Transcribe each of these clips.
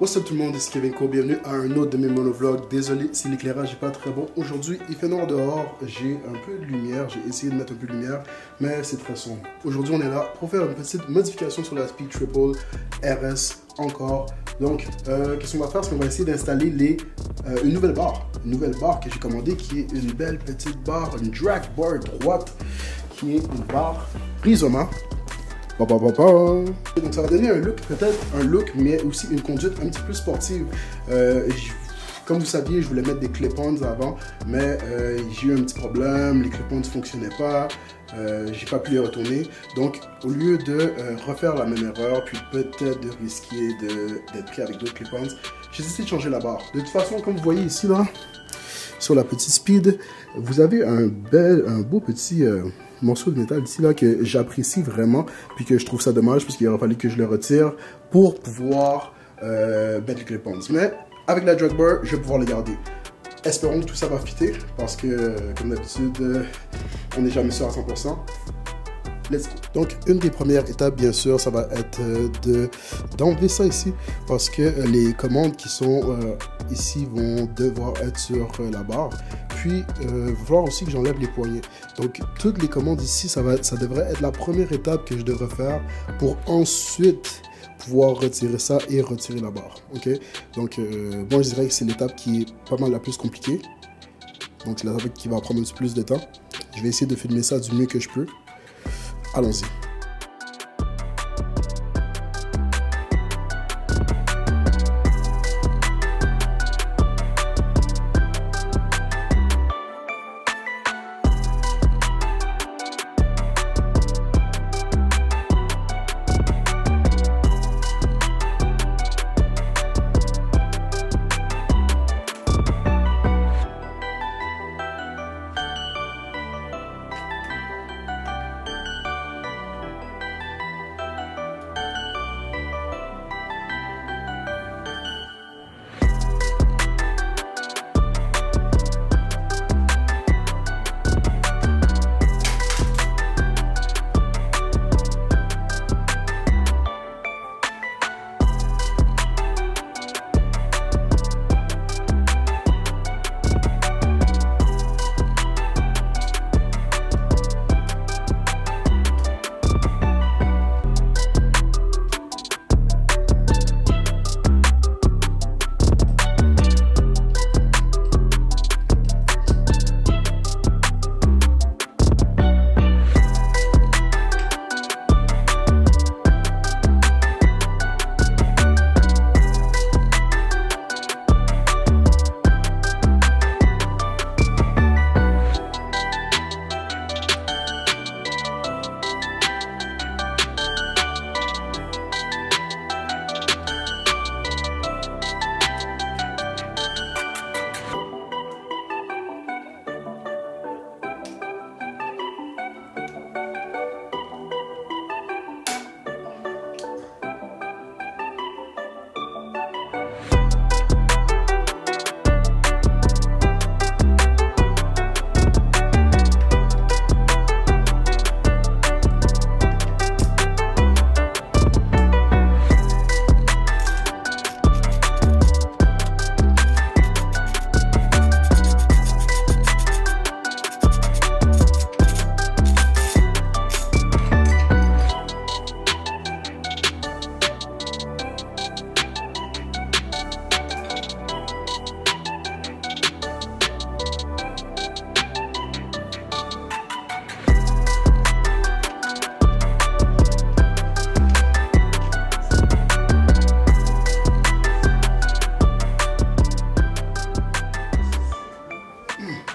What's up tout le monde, ici Kevin Co, bienvenue à un autre de mes monovlogs. Désolé si l'éclairage n'est pas très bon. Aujourd'hui, il fait noir dehors, j'ai un peu de lumière, j'ai essayé de mettre un peu de lumière, mais c'est très sombre. Aujourd'hui, on est là pour faire une petite modification sur la Speed Triple RS encore. Donc, qu'est-ce qu'on va faire, c'est qu'on va essayer d'installer une nouvelle barre que j'ai commandée, qui est une belle petite barre, une drag bar droite, qui est une barre Rizoma. Donc ça va donner un look, peut-être un look, mais aussi une conduite un petit peu sportive. Comme vous saviez, je voulais mettre des clip-ons avant, mais j'ai eu un petit problème, les clip-ons ne fonctionnaient pas, j'ai pas pu les retourner. Donc au lieu de refaire la même erreur, puis peut-être de risquer d'être pris avec d'autres clip-ons, j'ai décidé de changer la barre. De toute façon, comme vous voyez ici, là, sur la petite Speed, vous avez un beau petit morceau de métal ici là que j'apprécie vraiment, puis que je trouve ça dommage parce qu'il aurait fallu que je le retire pour pouvoir mettre les clip-ons. Mais avec la drag bar, je vais pouvoir les garder. Espérons que tout ça va fitter parce que comme d'habitude, on n'est jamais sûr à 100%. Let's go. Donc, une des premières étapes, bien sûr, ça va être d'enlever ça ici parce que les commandes qui sont ici vont devoir être sur la barre. Puis, il va falloir aussi que j'enlève les poignées. Donc, toutes les commandes ici, ça devrait être la première étape que je devrais faire pour ensuite pouvoir retirer ça et retirer la barre. Ok? Donc, moi, je dirais que c'est l'étape qui est pas mal la plus compliquée. Donc, c'est l'étape qui va prendre un petit peu plus de temps. Je vais essayer de filmer ça du mieux que je peux. Allons-y.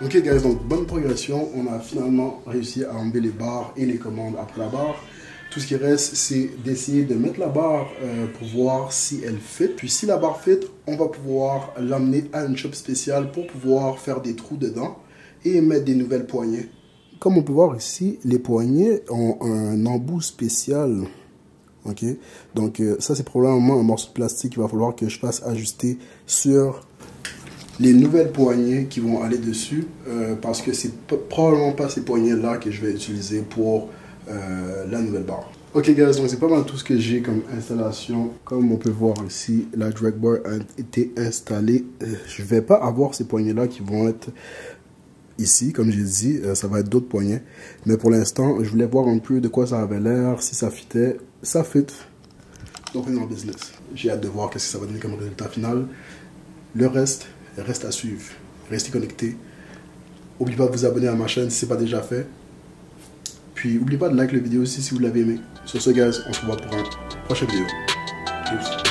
Ok guys, donc bonne progression, on a finalement réussi à enlever les barres et les commandes après la barre. Tout ce qui reste, c'est d'essayer de mettre la barre pour voir si elle fit. Puis si la barre fit, on va pouvoir l'emmener à une shop spéciale pour pouvoir faire des trous dedans et mettre des nouvelles poignées. Comme on peut voir ici, les poignées ont un embout spécial. Ok, donc ça c'est probablement un morceau de plastique qu'il va falloir que je fasse ajuster sur les nouvelles poignées qui vont aller dessus parce que c'est probablement pas ces poignées là que je vais utiliser pour la nouvelle barre. Ok guys, donc c'est pas mal tout ce que j'ai comme installation. Comme on peut voir ici, la drag bar a été installée. Je vais pas avoir ces poignées là qui vont être ici, comme j'ai dit, ça va être d'autres poignets. Mais pour l'instant, je voulais voir un peu de quoi ça avait l'air, si ça fitait. Ça fit. Donc on est en business. J'ai hâte de voir ce que ça va donner comme résultat final. Le reste à suivre. Restez connectés. N'oubliez pas de vous abonner à ma chaîne si ce n'est pas déjà fait. Puis n'oubliez pas de liker la vidéo aussi si vous l'avez aimé. Sur ce guys, on se revoit pour une prochaine vidéo. Peace.